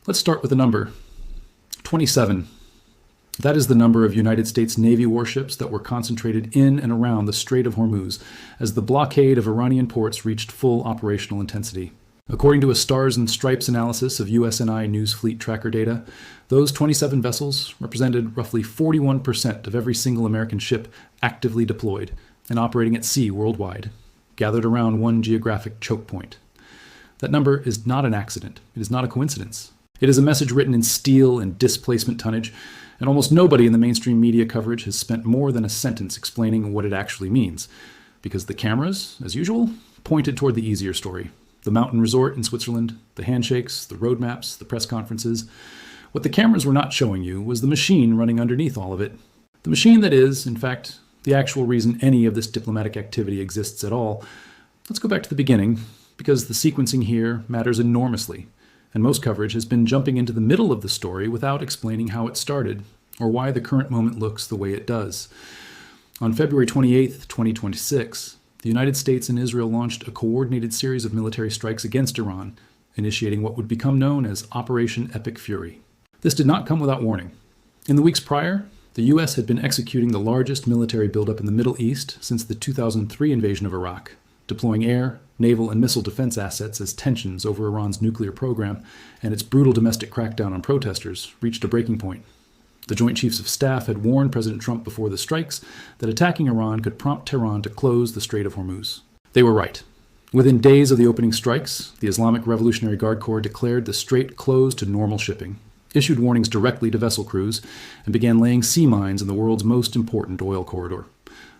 Let's start with a number. 27. That is the number of United States Navy warships that were concentrated in and around the Strait of Hormuz as the blockade of Iranian ports reached full operational intensity. According to a Stars and Stripes analysis of USNI News Fleet Tracker data, those 27 vessels represented roughly 41% of every single American ship actively deployed and operating at sea worldwide, gathered around one geographic choke point. That number is not an accident. It is not a coincidence. It is a message written in steel and displacement tonnage, and almost nobody in the mainstream media coverage has spent more than a sentence explaining what it actually means, because the cameras, as usual, pointed toward the easier story. The mountain resort in Switzerland, the handshakes, the road maps, the press conferences. What the cameras were not showing you was the machine running underneath all of it. The machine that is, in fact, the actual reason any of this diplomatic activity exists at all. Let's go back to the beginning, because the sequencing here matters enormously, and most coverage has been jumping into the middle of the story without explaining how it started, or why the current moment looks the way it does. On February 28, 2026, the United States and Israel launched a coordinated series of military strikes against Iran, initiating what would become known as Operation Epic Fury. This did not come without warning. In the weeks prior, the U.S. had been executing the largest military buildup in the Middle East since the 2003 invasion of Iraq, deploying air, naval, and missile defense assets as tensions over Iran's nuclear program and its brutal domestic crackdown on protesters reached a breaking point. The Joint Chiefs of Staff had warned President Trump before the strikes that attacking Iran could prompt Tehran to close the Strait of Hormuz. They were right. Within days of the opening strikes, the Islamic Revolutionary Guard Corps declared the strait closed to normal shipping, issued warnings directly to vessel crews, and began laying sea mines in the world's most important oil corridor.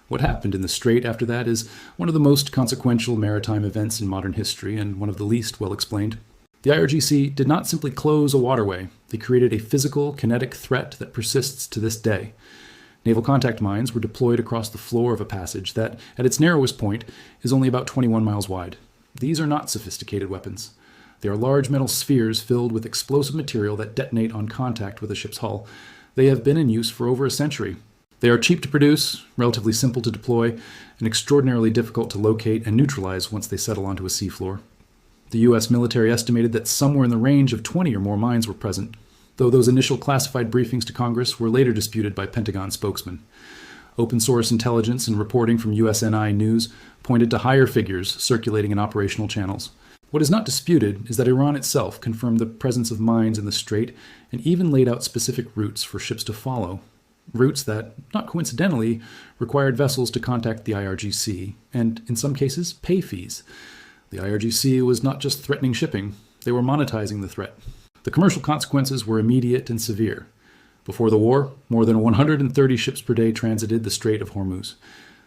What happened in the strait after that is one of the most consequential maritime events in modern history and one of the least well explained. The IRGC did not simply close a waterway, they created a physical, kinetic threat that persists to this day. Naval contact mines were deployed across the floor of a passage that, at its narrowest point, is only about 21 miles wide. These are not sophisticated weapons. They are large metal spheres filled with explosive material that detonate on contact with a ship's hull. They have been in use for over a century. They are cheap to produce, relatively simple to deploy, and extraordinarily difficult to locate and neutralize once they settle onto a seafloor. The U.S. military estimated that somewhere in the range of 20 or more mines were present, though those initial classified briefings to Congress were later disputed by Pentagon spokesmen. Open source intelligence and reporting from USNI News pointed to higher figures circulating in operational channels. What is not disputed is that Iran itself confirmed the presence of mines in the strait and even laid out specific routes for ships to follow. Routes that, not coincidentally, required vessels to contact the IRGC, and in some cases, pay fees. The IRGC was not just threatening shipping, they were monetizing the threat. The commercial consequences were immediate and severe. Before the war, more than 130 ships per day transited the Strait of Hormuz.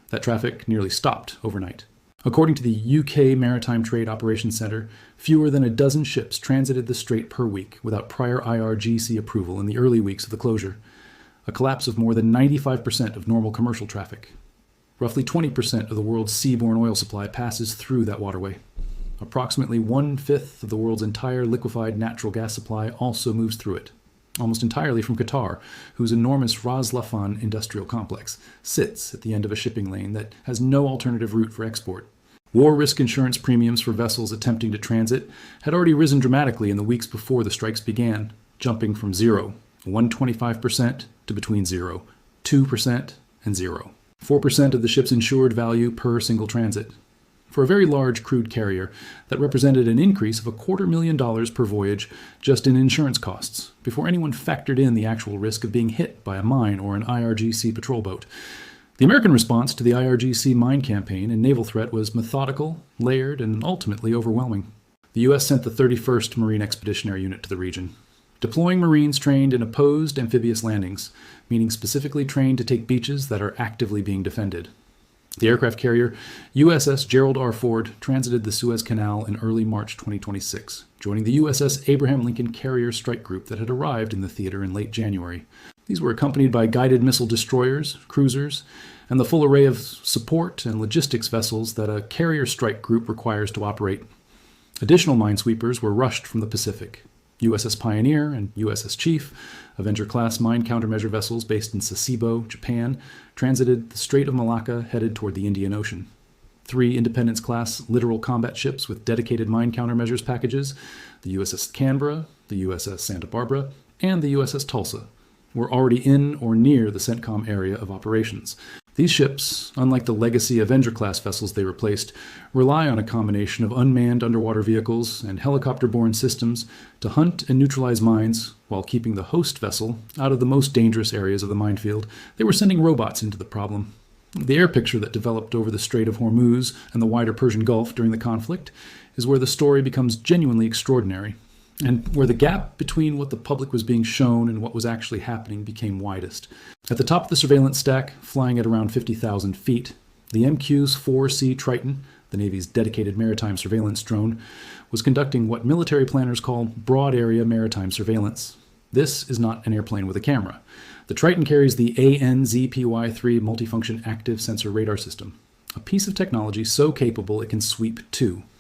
That traffic nearly stopped overnight. According to the UK Maritime Trade Operations Centre, fewer than a dozen ships transited the strait per week without prior IRGC approval in the early weeks of the closure. A collapse of more than 95% of normal commercial traffic. Roughly 20% of the world's seaborne oil supply passes through that waterway. Approximately 1/5 of the world's entire liquefied natural gas supply also moves through it, almost entirely from Qatar, whose enormous Ras Laffan industrial complex sits at the end of a shipping lane that has no alternative route for export. War risk insurance premiums for vessels attempting to transit had already risen dramatically in the weeks before the strikes began, jumping from 125%, to between 2%, and 4% of the ship's insured value per single transit. For a very large crude carrier, that represented an increase of $250,000 per voyage just in insurance costs, before anyone factored in the actual risk of being hit by a mine or an IRGC patrol boat. The American response to the IRGC mine campaign and naval threat was methodical, layered, and ultimately overwhelming. The U.S. sent the 31st Marine Expeditionary Unit to the region, deploying Marines trained in opposed amphibious landings, meaning specifically trained to take beaches that are actively being defended. The aircraft carrier USS Gerald R. Ford transited the Suez Canal in early March 2026, joining the USS Abraham Lincoln Carrier Strike Group that had arrived in the theater in late January. These were accompanied by guided missile destroyers, cruisers, and the full array of support and logistics vessels that a carrier strike group requires to operate. Additional minesweepers were rushed from the Pacific. USS Pioneer and USS Chief, Avenger-class mine countermeasure vessels based in Sasebo, Japan, transited the Strait of Malacca headed toward the Indian Ocean. 3 Independence-class littoral combat ships with dedicated mine countermeasures packages, the USS Canberra, the USS Santa Barbara, and the USS Tulsa, were already in or near the CENTCOM area of operations. These ships, unlike the legacy Avenger-class vessels they replaced, rely on a combination of unmanned underwater vehicles and helicopter-borne systems to hunt and neutralize mines while keeping the host vessel out of the most dangerous areas of the minefield. They were sending robots into the problem. The air picture that developed over the Strait of Hormuz and the wider Persian Gulf during the conflict is where the story becomes genuinely extraordinary, and where the gap between what the public was being shown and what was actually happening became widest. At the top of the surveillance stack, flying at around 50,000 feet, the MQ-4C Triton, the Navy's dedicated maritime surveillance drone, was conducting what military planners call broad area maritime surveillance. This is not an airplane with a camera. The Triton carries the ANZPY-3 multifunction active sensor radar system, a piece of technology so capable it can sweep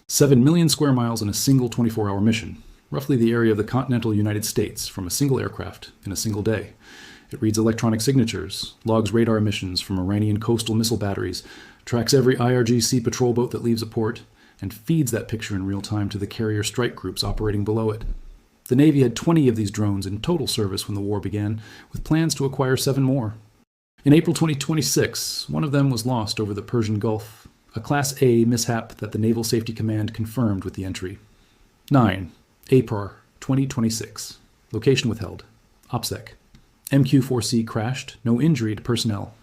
7 million square miles in a single 24-hour mission, roughly the area of the continental United States, from a single aircraft in a single day. It reads electronic signatures, logs radar emissions from Iranian coastal missile batteries, tracks every IRGC patrol boat that leaves a port, and feeds that picture in real time to the carrier strike groups operating below it. The Navy had 20 of these drones in total service when the war began, with plans to acquire 7 more. In April 2026, one of them was lost over the Persian Gulf, a Class A mishap that the Naval Safety Command confirmed with the entry. 9. APAR 2026. Location withheld. OPSEC. MQ-4C crashed, no injury to personnel.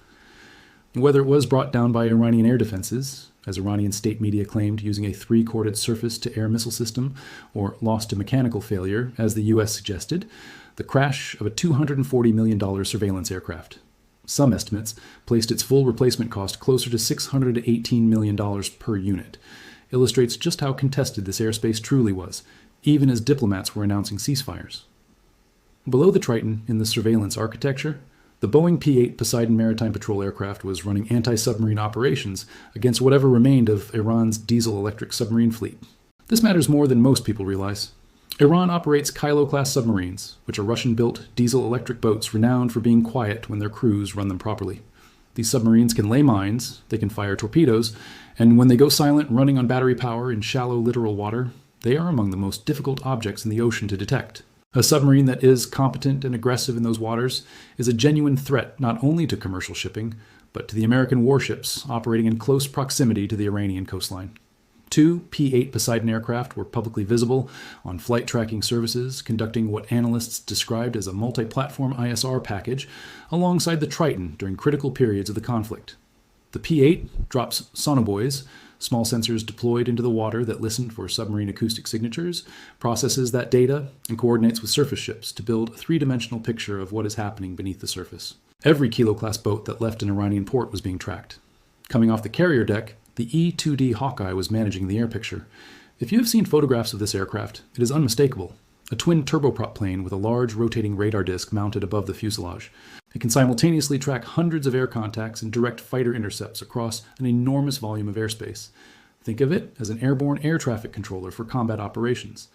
Whether it was brought down by Iranian air defenses, as Iranian state media claimed using a 3-corded surface-to-air missile system, or lost to mechanical failure, as the U.S. suggested, the crash of a $240 million surveillance aircraft. Some estimates placed its full replacement cost closer to $618 million per unit. Illustrates just how contested this airspace truly was, even as diplomats were announcing ceasefires. Below the Triton in the surveillance architecture, the Boeing P-8 Poseidon maritime patrol aircraft was running anti-submarine operations against whatever remained of Iran's diesel-electric submarine fleet. This matters more than most people realize. Iran operates Kylo-class submarines, which are Russian-built diesel-electric boats renowned for being quiet when their crews run them properly. These submarines can lay mines, they can fire torpedoes, and when they go silent running on battery power in shallow littoral water, they are among the most difficult objects in the ocean to detect. A submarine that is competent and aggressive in those waters is a genuine threat not only to commercial shipping, but to the American warships operating in close proximity to the Iranian coastline. 2 P-8 Poseidon aircraft were publicly visible on flight tracking services, conducting what analysts described as a multi-platform ISR package alongside the Triton during critical periods of the conflict. The P-8 drops sonobuoys, small sensors deployed into the water that listen for submarine acoustic signatures, processes that data, and coordinates with surface ships to build a 3-dimensional picture of what is happening beneath the surface. Every Kilo-class boat that left an Iranian port was being tracked. Coming off the carrier deck, the E-2D Hawkeye was managing the air picture. If you have seen photographs of this aircraft, it is unmistakable. A twin turboprop plane with a large rotating radar disc mounted above the fuselage. It can simultaneously track hundreds of air contacts and direct fighter intercepts across an enormous volume of airspace. Think of it as an airborne air traffic controller for combat operations.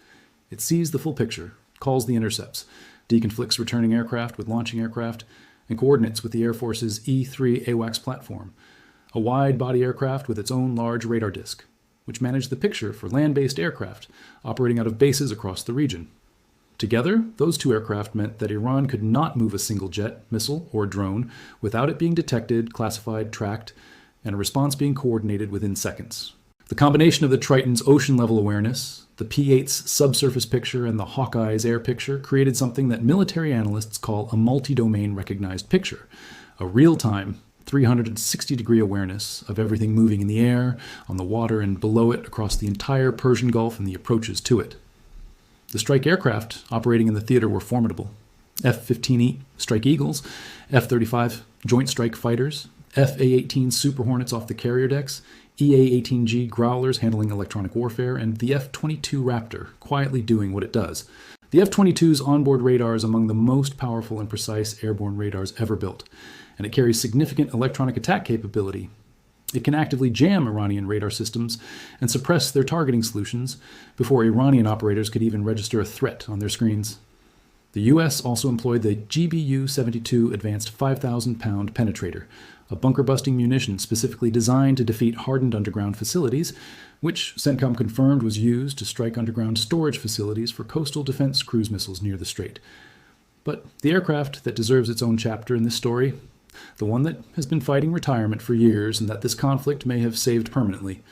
It sees the full picture, calls the intercepts, deconflicts returning aircraft with launching aircraft, and coordinates with the Air Force's E-3 AWACS platform, a wide-body aircraft with its own large radar disc, which managed the picture for land-based aircraft operating out of bases across the region. Together, those 2 aircraft meant that Iran could not move a single jet, missile, or drone without it being detected, classified, tracked, and a response being coordinated within seconds. The combination of the Triton's ocean-level awareness, the P-8's subsurface picture, and the Hawkeye's air picture created something that military analysts call a multi-domain recognized picture, a real-time 360-degree awareness of everything moving in the air, on the water, and below it across the entire Persian Gulf and the approaches to it. The strike aircraft operating in the theater were formidable. F-15E Strike Eagles, F-35 Joint Strike Fighters, F-A-18 Super Hornets off the carrier decks, EA-18G Growlers handling electronic warfare, and the F-22 Raptor quietly doing what it does. The F-22's onboard radar is among the most powerful and precise airborne radars ever built, and it carries significant electronic attack capability. It can actively jam Iranian radar systems and suppress their targeting solutions before Iranian operators could even register a threat on their screens. The U.S. also employed the GBU-72 Advanced 5,000-pound penetrator, a bunker-busting munition specifically designed to defeat hardened underground facilities, which CENTCOM confirmed was used to strike underground storage facilities for coastal defense cruise missiles near the strait. But the aircraft that deserves its own chapter in this story, the one that has been fighting retirement for years and that this conflict may have saved permanently,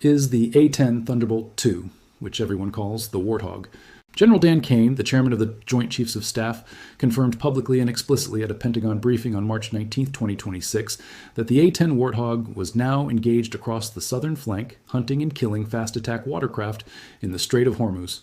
is the A-10 Thunderbolt II, which everyone calls the Warthog. General Dan Kane, the chairman of the Joint Chiefs of Staff, confirmed publicly and explicitly at a Pentagon briefing on March 19, 2026, that the A-10 Warthog was now engaged across the southern flank, hunting and killing fast attack watercraft in the Strait of Hormuz.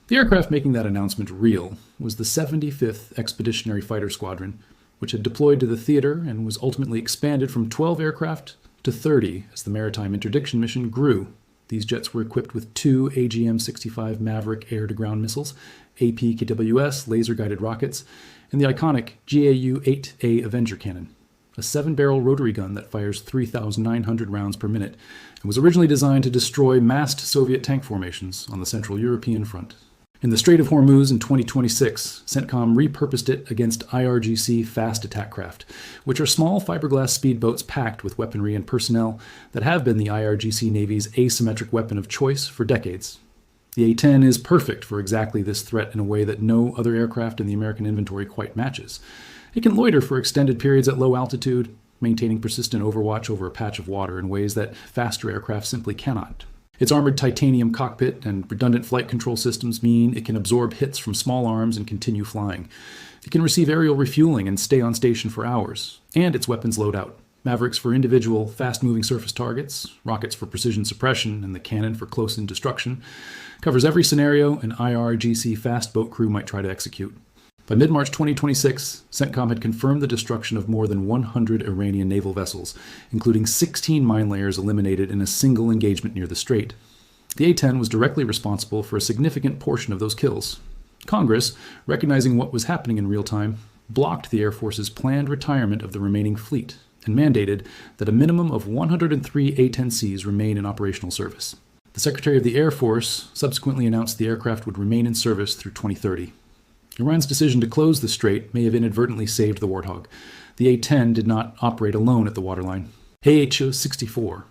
The aircraft making that announcement real was the 75th Expeditionary Fighter Squadron, which had deployed to the theater and was ultimately expanded from 12 aircraft to 30 as the Maritime interdiction mission grew. These jets were equipped with two AGM-65 Maverick air-to-ground missiles, APKWS laser-guided rockets, and the iconic GAU-8A Avenger cannon, a 7-barrel rotary gun that fires 3,900 rounds per minute and was originally designed to destroy massed Soviet tank formations on the Central European front. In the Strait of Hormuz in 2026, CENTCOM repurposed it against IRGC fast attack craft, which are small fiberglass speedboats packed with weaponry and personnel that have been the IRGC Navy's asymmetric weapon of choice for decades. The A-10 is perfect for exactly this threat in a way that no other aircraft in the American inventory quite matches. It can loiter for extended periods at low altitude, maintaining persistent overwatch over a patch of water in ways that faster aircraft simply cannot. Its armored titanium cockpit and redundant flight control systems mean it can absorb hits from small arms and continue flying. It can receive aerial refueling and stay on station for hours, and its weapons load out. Mavericks for individual, fast-moving surface targets, rockets for precision suppression, and the cannon for close-in destruction, covers every scenario an IRGC fast boat crew might try to execute. By mid-March 2026, CENTCOM had confirmed the destruction of more than 100 Iranian naval vessels, including 16 mine layers eliminated in a single engagement near the strait. The A-10 was directly responsible for a significant portion of those kills. Congress, recognizing what was happening in real time, blocked the Air Force's planned retirement of the remaining fleet and mandated that a minimum of 103 A-10Cs remain in operational service. The Secretary of the Air Force subsequently announced the aircraft would remain in service through 2030. Iran's decision to close the strait may have inadvertently saved the Warthog. The A-10 did not operate alone at the waterline. AH-64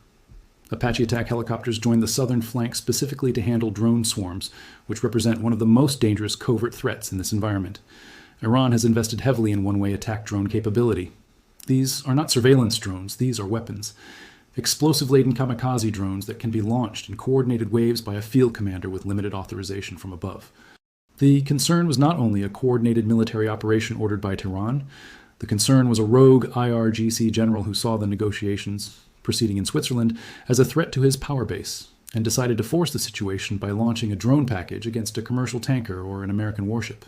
Apache attack helicopters joined the southern flank specifically to handle drone swarms, which represent one of the most dangerous covert threats in this environment. Iran has invested heavily in one-way attack drone capability. These are not surveillance drones, these are weapons. Explosive-laden kamikaze drones that can be launched in coordinated waves by a field commander with limited authorization from above. The concern was not only a coordinated military operation ordered by Tehran. The concern was a rogue IRGC general who saw the negotiations proceeding in Switzerland as a threat to his power base and decided to force the situation by launching a drone package against a commercial tanker or an American warship.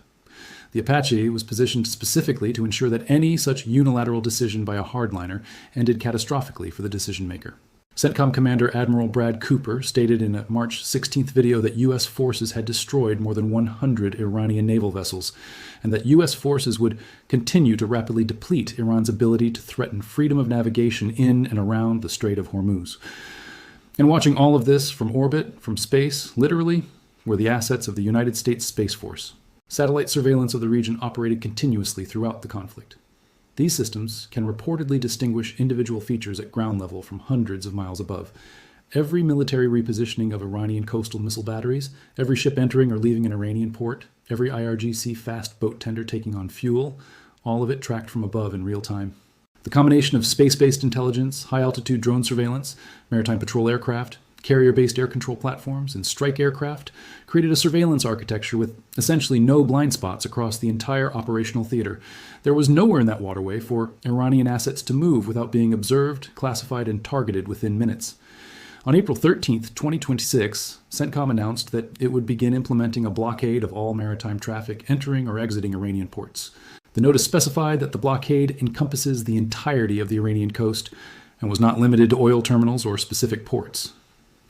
The Apache was positioned specifically to ensure that any such unilateral decision by a hardliner ended catastrophically for the decision maker. CENTCOM Commander Admiral Brad Cooper stated in a March 16th video that U.S. forces had destroyed more than 100 Iranian naval vessels, and that U.S. forces would continue to rapidly deplete Iran's ability to threaten freedom of navigation in and around the Strait of Hormuz. And watching all of this from orbit, from space, literally, were the assets of the United States Space Force. Satellite surveillance of the region operated continuously throughout the conflict. These systems can reportedly distinguish individual features at ground level from hundreds of miles above. Every military repositioning of Iranian coastal missile batteries, every ship entering or leaving an Iranian port, every IRGC fast boat tender taking on fuel, all of it tracked from above in real time. The combination of space-based intelligence, high-altitude drone surveillance, maritime patrol aircraft, carrier-based air control platforms, and strike aircraft created a surveillance architecture with essentially no blind spots across the entire operational theater. There was nowhere in that waterway for Iranian assets to move without being observed, classified, and targeted within minutes. On April 13, 2026, CENTCOM announced that it would begin implementing a blockade of all maritime traffic entering or exiting Iranian ports. The notice specified that the blockade encompasses the entirety of the Iranian coast and was not limited to oil terminals or specific ports.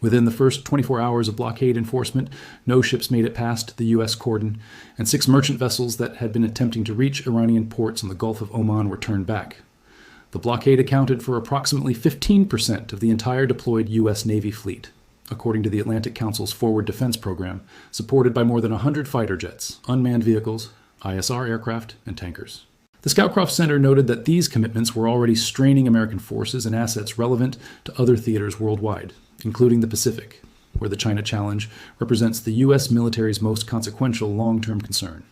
Within the first 24 hours of blockade enforcement, no ships made it past the U.S. cordon, and 6 merchant vessels that had been attempting to reach Iranian ports in the Gulf of Oman were turned back. The blockade accounted for approximately 15% of the entire deployed U.S. Navy fleet, according to the Atlantic Council's Forward Defense Program, supported by more than 100 fighter jets, unmanned vehicles, ISR aircraft, and tankers. The Scowcroft Center noted that these commitments were already straining American forces and assets relevant to other theaters worldwide, including the Pacific, where the China challenge represents the U.S. military's most consequential long-term concern.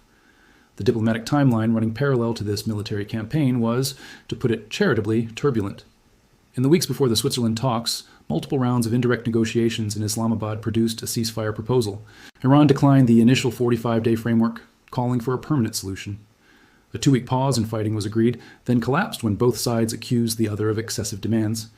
The diplomatic timeline running parallel to this military campaign was, to put it charitably, turbulent. In the weeks before the Switzerland talks, multiple rounds of indirect negotiations in Islamabad produced a ceasefire proposal. Iran declined the initial 45-day framework, calling for a permanent solution. A 2-week pause in fighting was agreed, then collapsed when both sides accused the other of excessive demands.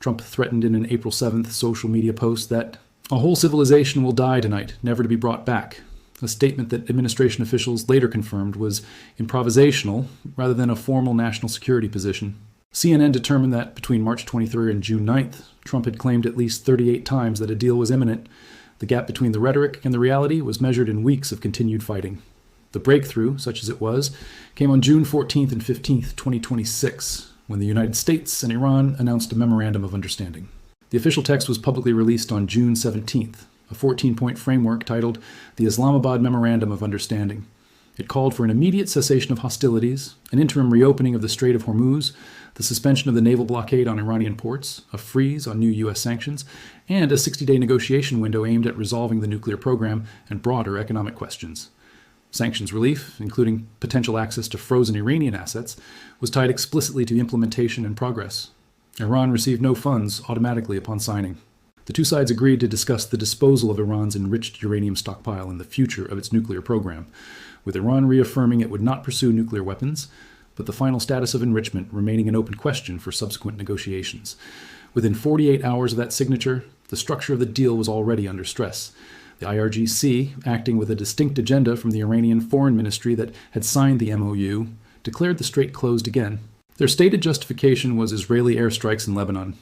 Trump threatened in an April 7th social media post that a whole civilization will die tonight, never to be brought back, a statement that administration officials later confirmed was improvisational rather than a formal national security position. CNN determined that between March 23rd and June 9th, Trump had claimed at least 38 times that a deal was imminent. The gap between the rhetoric and the reality was measured in weeks of continued fighting. The breakthrough, such as it was, came on June 14th and 15th, 2026, when the United States and Iran announced a memorandum of understanding. The official text was publicly released on June 17th, a 14-point framework titled the Islamabad Memorandum of Understanding. It called for an immediate cessation of hostilities, an interim reopening of the Strait of Hormuz, the suspension of the naval blockade on Iranian ports, a freeze on new U.S. sanctions, and a 60-day negotiation window aimed at resolving the nuclear program and broader economic questions. Sanctions relief, including potential access to frozen Iranian assets, was tied explicitly to implementation and progress. Iran received no funds automatically upon signing. The two sides agreed to discuss the disposal of Iran's enriched uranium stockpile and the future of its nuclear program, with Iran reaffirming it would not pursue nuclear weapons, but the final status of enrichment remaining an open question for subsequent negotiations. Within 48 hours of that signature, the structure of the deal was already under stress. The IRGC, acting with a distinct agenda from the Iranian Foreign Ministry that had signed the MOU, declared the strait closed again. Their stated justification was Israeli airstrikes in Lebanon.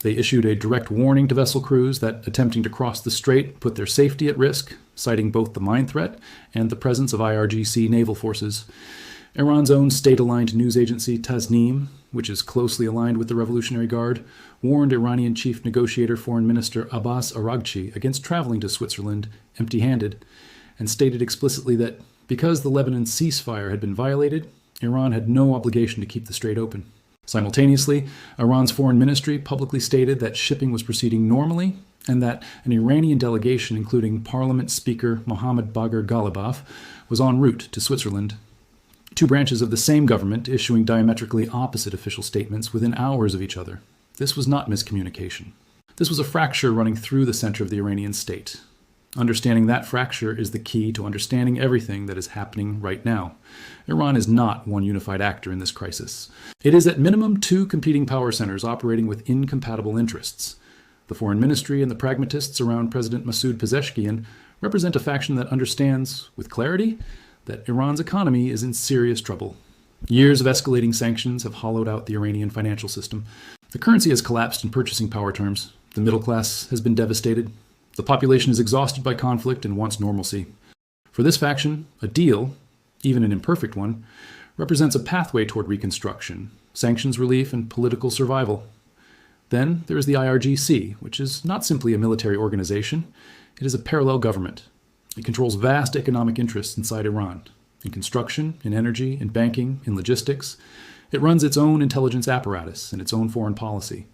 They issued a direct warning to vessel crews that attempting to cross the strait put their safety at risk, citing both the mine threat and the presence of IRGC naval forces. Iran's own state-aligned news agency Tasnim, which is closely aligned with the Revolutionary Guard, warned Iranian chief negotiator Foreign Minister Abbas Araghchi against traveling to Switzerland empty-handed, and stated explicitly that because the Lebanon ceasefire had been violated, Iran had no obligation to keep the strait open. Simultaneously, Iran's foreign ministry publicly stated that shipping was proceeding normally and that an Iranian delegation, including Parliament Speaker Mohammad Bagher Ghalibaf, was en route to Switzerland. Two branches of the same government issuing diametrically opposite official statements within hours of each other. This was not miscommunication. This was a fracture running through the center of the Iranian state. Understanding that fracture is the key to understanding everything that is happening right now. Iran is not one unified actor in this crisis. It is at minimum two competing power centers operating with incompatible interests. The foreign ministry and the pragmatists around President Masoud Pezeshkian represent a faction that understands, with clarity, that Iran's economy is in serious trouble. Years of escalating sanctions have hollowed out the Iranian financial system. The currency has collapsed in purchasing power terms. The middle class has been devastated. The population is exhausted by conflict and wants normalcy. For this faction, a deal, even an imperfect one, represents a pathway toward reconstruction, sanctions relief, and political survival. Then there is the IRGC, which is not simply a military organization. It is a parallel government. It controls vast economic interests inside Iran, in construction, in energy, in banking, in logistics. It runs its own intelligence apparatus and its own foreign policy.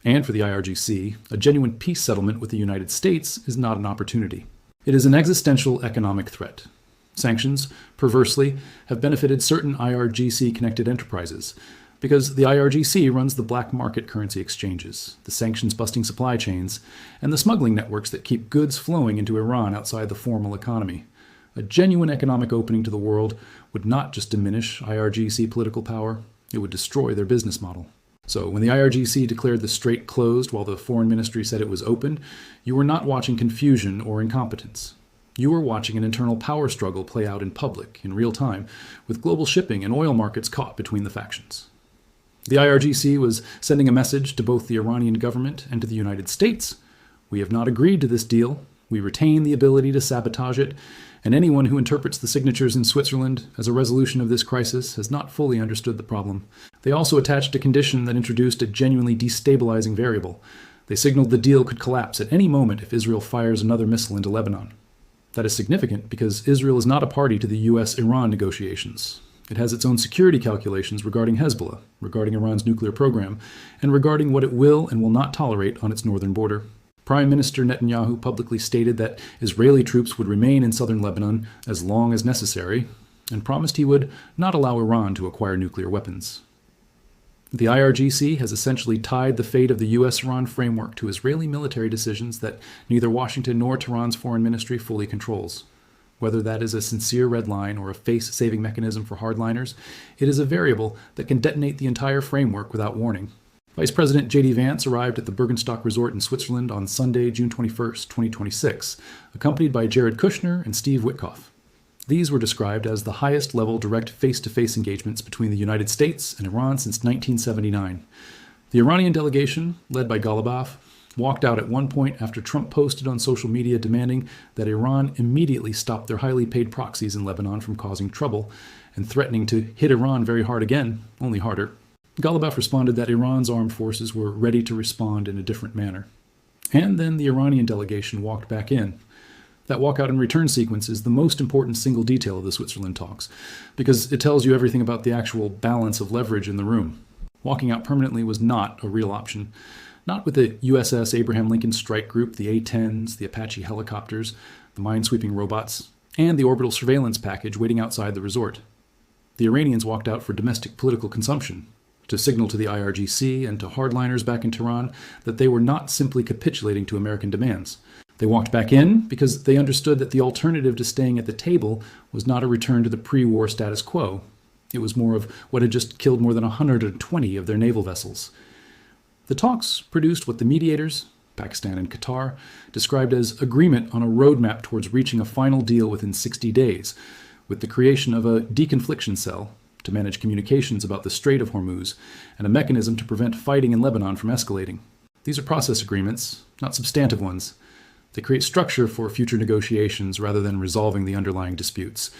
And for the IRGC, a genuine peace settlement with the United States is not an opportunity. It is an existential economic threat. Sanctions, perversely, have benefited certain IRGC-connected enterprises, because the IRGC runs the black market currency exchanges, the sanctions-busting supply chains, and the smuggling networks that keep goods flowing into Iran outside the formal economy. A genuine economic opening to the world would not just diminish IRGC political power, it would destroy their business model. So when the IRGC declared the strait closed while the foreign ministry said it was open, you were not watching confusion or incompetence. You were watching an internal power struggle play out in public, in real time, with global shipping and oil markets caught between the factions. The IRGC was sending a message to both the Iranian government and to the United States. We have not agreed to this deal. We retain the ability to sabotage it, and anyone who interprets the signatures in Switzerland as a resolution of this crisis has not fully understood the problem. They also attached a condition that introduced a genuinely destabilizing variable. They signaled the deal could collapse at any moment if Israel fires another missile into Lebanon. That is significant because Israel is not a party to the U.S.-Iran negotiations. It has its own security calculations regarding Hezbollah, regarding Iran's nuclear program, and regarding what it will and will not tolerate on its northern border. Prime Minister Netanyahu publicly stated that Israeli troops would remain in southern Lebanon as long as necessary, and promised he would not allow Iran to acquire nuclear weapons. The IRGC has essentially tied the fate of the U.S.-Iran framework to Israeli military decisions that neither Washington nor Tehran's foreign ministry fully controls. Whether that is a sincere red line or a face-saving mechanism for hardliners, it is a variable that can detonate the entire framework without warning. Vice President J.D. Vance arrived at the Bergenstock Resort in Switzerland on Sunday, June 21, 2026, accompanied by Jared Kushner and Steve Witkoff. These were described as the highest-level direct face-to-face engagements between the United States and Iran since 1979. The Iranian delegation, led by Ghalibaf, walked out at one point after Trump posted on social media demanding that Iran immediately stop their highly paid proxies in Lebanon from causing trouble and threatening to hit Iran very hard again, only harder. Ghalibaf responded that Iran's armed forces were ready to respond in a different manner. And then the Iranian delegation walked back in. That walkout and return sequence is the most important single detail of the Switzerland talks, because it tells you everything about the actual balance of leverage in the room. Walking out permanently was not a real option. Not with the USS Abraham Lincoln Strike Group, the A-10s, the Apache helicopters, the minesweeping robots, and the orbital surveillance package waiting outside the resort. The Iranians walked out for domestic political consumption, to signal to the IRGC and to hardliners back in Tehran that they were not simply capitulating to American demands. They walked back in because they understood that the alternative to staying at the table was not a return to the pre-war status quo. It was more of what had just killed more than 120 of their naval vessels. The talks produced what the mediators, Pakistan and Qatar, described as agreement on a roadmap towards reaching a final deal within 60 days, with the creation of a deconfliction cell to manage communications about the Strait of Hormuz and a mechanism to prevent fighting in Lebanon from escalating. These are process agreements, not substantive ones. They create structure for future negotiations rather than resolving the underlying disputes.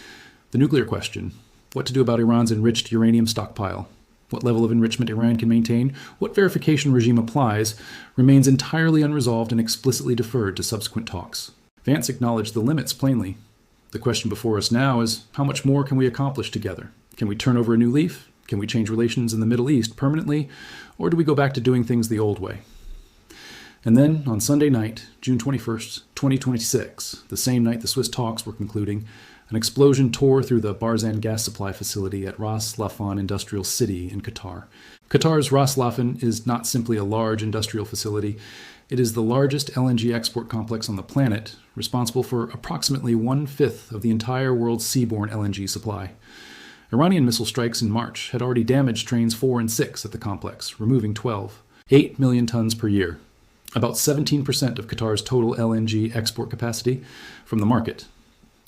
The nuclear question, what to do about Iran's enriched uranium stockpile, what level of enrichment Iran can maintain, what verification regime applies, remains entirely unresolved and explicitly deferred to subsequent talks. Vance acknowledged the limits plainly. The question before us now is, how much more can we accomplish together? Can we turn over a new leaf? Can we change relations in the Middle East permanently? Or do we go back to doing things the old way? And then, on Sunday night, June 21st, 2026, the same night the Swiss talks were concluding, an explosion tore through the Barzan gas supply facility at Ras Laffan Industrial City in Qatar. Qatar's Ras Laffan is not simply a large industrial facility. It is the largest LNG export complex on the planet, responsible for approximately 1/5 of the entire world's seaborne LNG supply. Iranian missile strikes in March had already damaged trains 4 and 6 at the complex, removing 12. 8 million tons per year. About 17% of Qatar's total LNG export capacity from the market.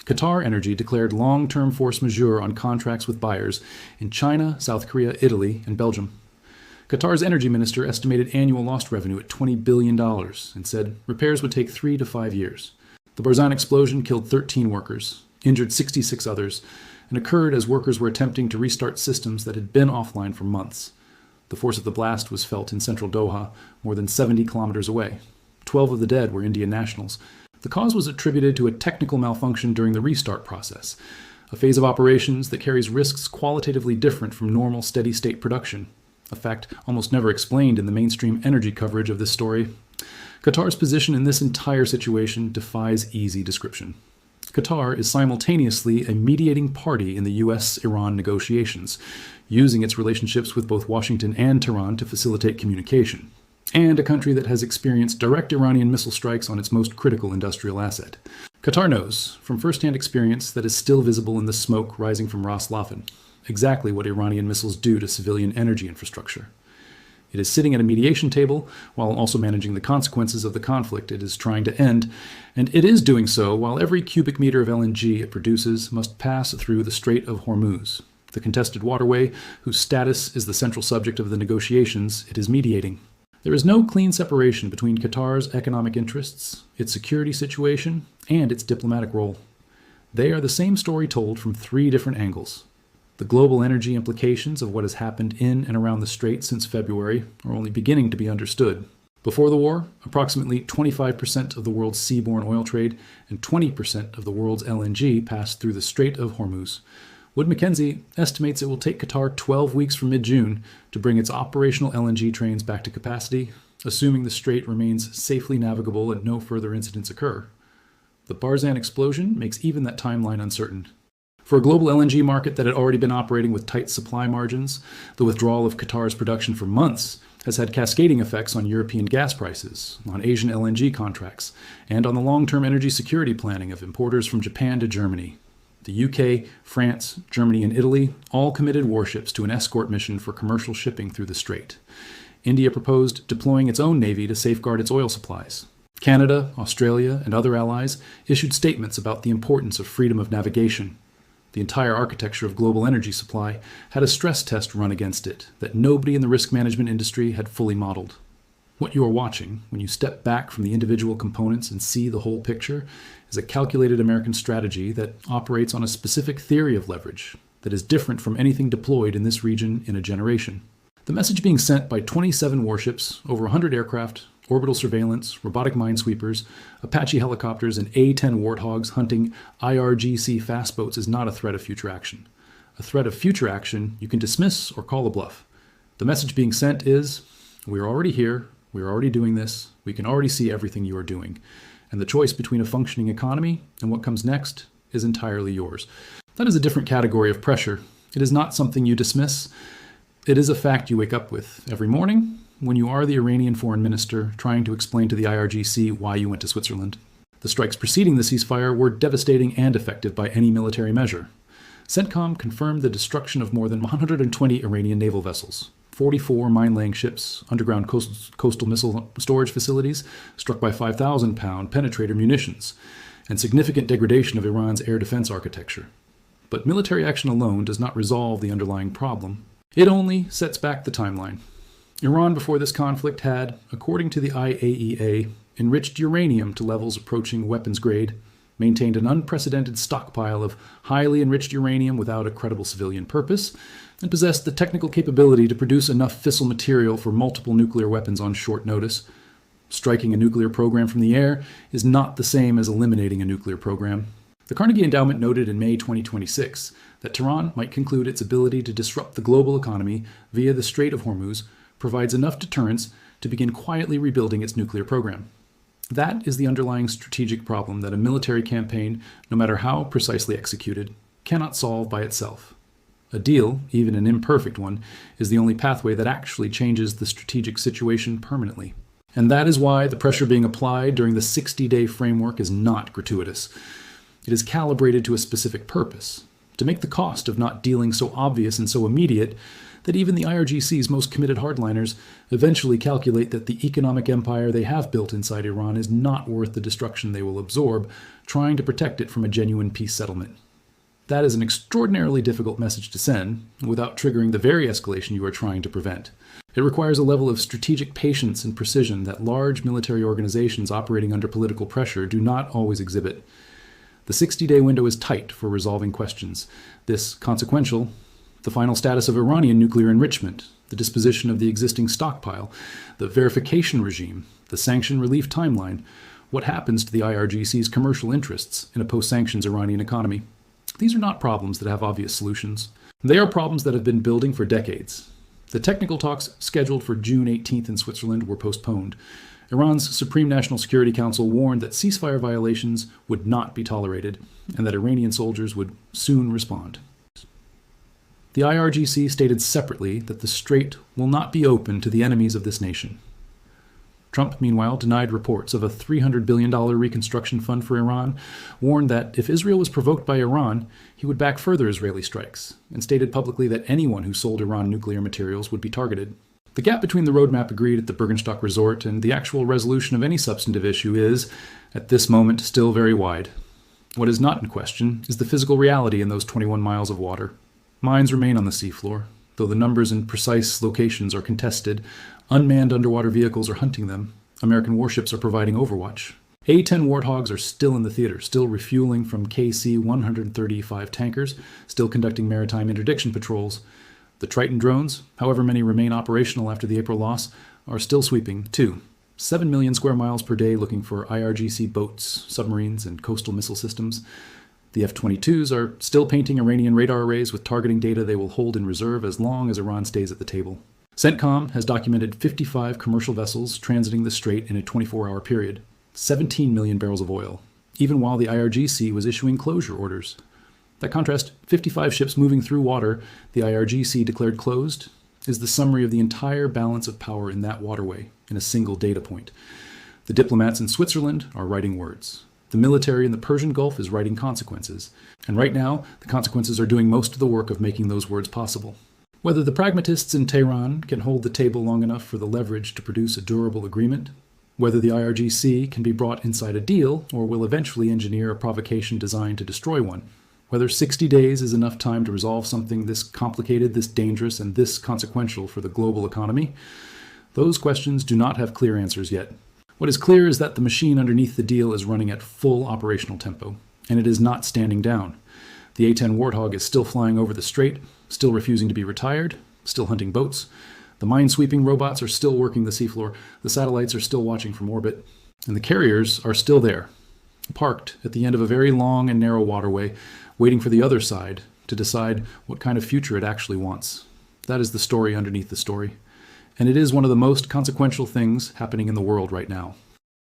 Qatar Energy declared long-term force majeure on contracts with buyers in China, South Korea, Italy, and Belgium. Qatar's energy minister estimated annual lost revenue at $20 billion and said repairs would take 3 to 5 years. The Barzan explosion killed 13 workers, injured 66 others, and occurred as workers were attempting to restart systems that had been offline for months. The force of the blast was felt in central Doha, more than 70 kilometers away. 12 of the dead were Indian nationals. The cause was attributed to a technical malfunction during the restart process, a phase of operations that carries risks qualitatively different from normal steady-state production, a fact almost never explained in the mainstream energy coverage of this story. Qatar's position in this entire situation defies easy description. Qatar is simultaneously a mediating party in the U.S.-Iran negotiations, using its relationships with both Washington and Tehran to facilitate communication, and a country that has experienced direct Iranian missile strikes on its most critical industrial asset. Qatar knows, from first-hand experience that is still visible in the smoke rising from Ras Laffan, exactly what Iranian missiles do to civilian energy infrastructure. It is sitting at a mediation table while also managing the consequences of the conflict it is trying to end, and it is doing so while every cubic meter of LNG it produces must pass through the Strait of Hormuz, the contested waterway whose status is the central subject of the negotiations it is mediating. There is no clean separation between Qatar's economic interests, its security situation, and its diplomatic role. They are the same story told from 3 different angles. The global energy implications of what has happened in and around the Strait since February are only beginning to be understood. Before the war, approximately 25% of the world's seaborne oil trade and 20% of the world's LNG passed through the Strait of Hormuz. Wood Mackenzie estimates it will take Qatar 12 weeks from mid-June to bring its operational LNG trains back to capacity, assuming the strait remains safely navigable and no further incidents occur. The Barzan explosion makes even that timeline uncertain. For a global LNG market that had already been operating with tight supply margins, the withdrawal of Qatar's production for months has had cascading effects on European gas prices, on Asian LNG contracts, and on the long-term energy security planning of importers from Japan to Germany. The UK, France, Germany, and Italy all committed warships to an escort mission for commercial shipping through the strait. India proposed deploying its own navy to safeguard its oil supplies. Canada, Australia, and other allies issued statements about the importance of freedom of navigation. The entire architecture of global energy supply had a stress test run against it that nobody in the risk management industry had fully modeled. What you are watching, when you step back from the individual components and see the whole picture, is a calculated American strategy that operates on a specific theory of leverage that is different from anything deployed in this region in a generation. The message being sent by 27 warships, over 100 aircraft, orbital surveillance, robotic minesweepers, Apache helicopters, and A-10 Warthogs hunting IRGC fast boats is not a threat of future action. A threat of future action you can dismiss or call a bluff. The message being sent is, we are already here, we are already doing this, we can already see everything you are doing, and the choice between a functioning economy and what comes next is entirely yours. That is a different category of pressure. It is not something you dismiss. It is a fact you wake up with every morning when you are the Iranian foreign minister trying to explain to the IRGC why you went to Switzerland. The strikes preceding the ceasefire were devastating and effective by any military measure. CENTCOM confirmed the destruction of more than 120 Iranian naval vessels, 44 mine-laying ships, underground coastal missile storage facilities struck by 5,000-pound penetrator munitions, and significant degradation of Iran's air defense architecture. But military action alone does not resolve the underlying problem. It only sets back the timeline. Iran before this conflict had, according to the IAEA, enriched uranium to levels approaching weapons grade, maintained an unprecedented stockpile of highly enriched uranium without a credible civilian purpose, and possessed the technical capability to produce enough fissile material for multiple nuclear weapons on short notice. Striking a nuclear program from the air is not the same as eliminating a nuclear program. The Carnegie Endowment noted in May 2026 that Tehran might conclude its ability to disrupt the global economy via the Strait of Hormuz provides enough deterrence to begin quietly rebuilding its nuclear program. That is the underlying strategic problem that a military campaign, no matter how precisely executed, cannot solve by itself. A deal, even an imperfect one, is the only pathway that actually changes the strategic situation permanently. And that is why the pressure being applied during the 60-day framework is not gratuitous. It is calibrated to a specific purpose, to make the cost of not dealing so obvious and so immediate that even the IRGC's most committed hardliners eventually calculate that the economic empire they have built inside Iran is not worth the destruction they will absorb, trying to protect it from a genuine peace settlement. That is an extraordinarily difficult message to send, without triggering the very escalation you are trying to prevent. It requires a level of strategic patience and precision that large military organizations operating under political pressure do not always exhibit. The 60-day window is tight for resolving questions. This consequential, the final status of Iranian nuclear enrichment, the disposition of the existing stockpile, the verification regime, the sanction relief timeline, what happens to the IRGC's commercial interests in a post-sanctions Iranian economy. These are not problems that have obvious solutions. They are problems that have been building for decades. The technical talks scheduled for June 18th in Switzerland were postponed. Iran's Supreme National Security Council warned that ceasefire violations would not be tolerated and that Iranian soldiers would soon respond. The IRGC stated separately that the strait will not be open to the enemies of this nation. Trump, meanwhile, denied reports of a $300 billion reconstruction fund for Iran, warned that if Israel was provoked by Iran, he would back further Israeli strikes, and stated publicly that anyone who sold Iran nuclear materials would be targeted. The gap between the roadmap agreed at the Bergenstock Resort and the actual resolution of any substantive issue is, at this moment, still very wide. What is not in question is the physical reality in those 21 miles of water. Mines remain on the seafloor, though the numbers and precise locations are contested. Unmanned underwater vehicles are hunting them. American warships are providing overwatch. A-10 Warthogs are still in the theater, still refueling from KC-135 tankers, still conducting maritime interdiction patrols. The Triton drones, however many remain operational after the April loss, are still sweeping, too. 7 million square miles per day looking for IRGC boats, submarines, and coastal missile systems. The F-22s are still painting Iranian radar arrays with targeting data they will hold in reserve as long as Iran stays at the table. CENTCOM has documented 55 commercial vessels transiting the strait in a 24-hour period, 17 million barrels of oil, even while the IRGC was issuing closure orders. By contrast, 55 ships moving through water the IRGC declared closed is the summary of the entire balance of power in that waterway in a single data point. The diplomats in Switzerland are writing words. The military in the Persian Gulf is writing consequences. And right now, the consequences are doing most of the work of making those words possible. Whether the pragmatists in Tehran can hold the table long enough for the leverage to produce a durable agreement, whether the IRGC can be brought inside a deal or will eventually engineer a provocation designed to destroy one, whether 60 days is enough time to resolve something this complicated, this dangerous, and this consequential for the global economy, those questions do not have clear answers yet. What is clear is that the machine underneath the deal is running at full operational tempo, and it is not standing down. The A-10 Warthog is still flying over the strait, still refusing to be retired, still hunting boats. The mine-sweeping robots are still working the seafloor, the satellites are still watching from orbit, and the carriers are still there, parked at the end of a very long and narrow waterway, waiting for the other side to decide what kind of future it actually wants. That is the story underneath the story. And it is one of the most consequential things happening in the world right now.